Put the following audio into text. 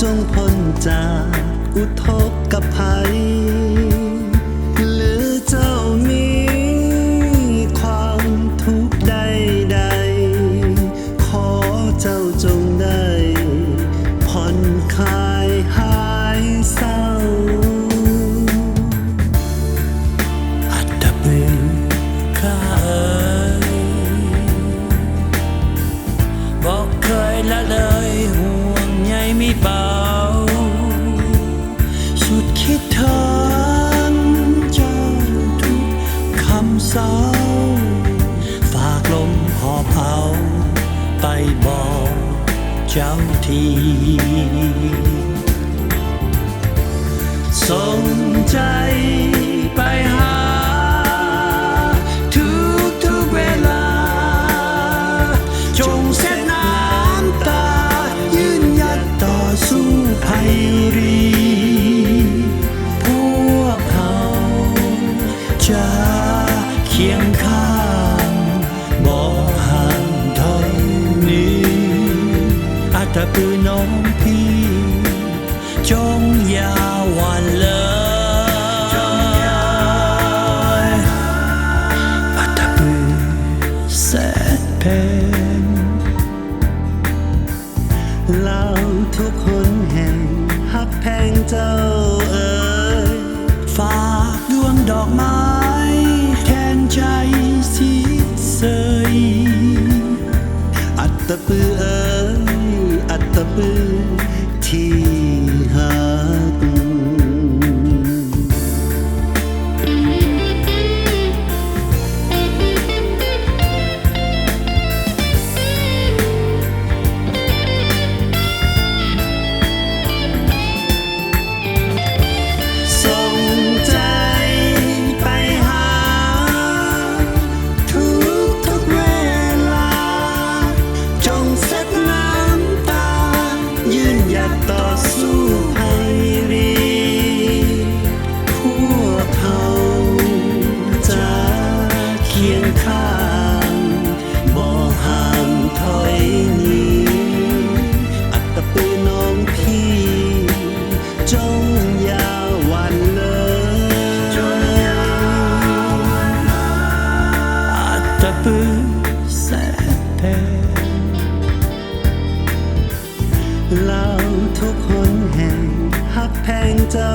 จงพ้นจากอุทกภัยหรือเจ้ามีความทุกข์ใดๆขอเจ้าจงได้ผ่อนคลายหายเศร้าอัตตปือข้าบอกเคยละเลยห่วงใยไม่เบาสุดคิดถึงเจ้าทุกคำเศร้าฝากลมหอบเอาไปบอกเจ้าทีส่งใจไปหาทุกเวลาจงเส้นน้ำตายืนหยัดต่อสู้ภัยรีพวกเขาจะเคียงข้างบ่ห่างถอยหนีอาจจะคือน้องพี่จงอย่าหวั่นเลยอาจจะคือแสนเพนเราทุกคนแห่งฮักแพงเจ้าเอ๋ยฝากดวงดอกไม้แทนใจสิเสยอัตตปือเอ๋ยอัตตปือที่หักส่งใจไปหาทุกเวลาจงเซ็ดน้ำตายืนหยัดต่อสู้ภัยรีพวกเขาจะเคียงข้างบ่ห่างถอยหนีอัตตปือน้องพี่จงอย่าหวั่นเลยอัตตปือแสนเพนเราทุกคนแห่งฮักแพงเจ้า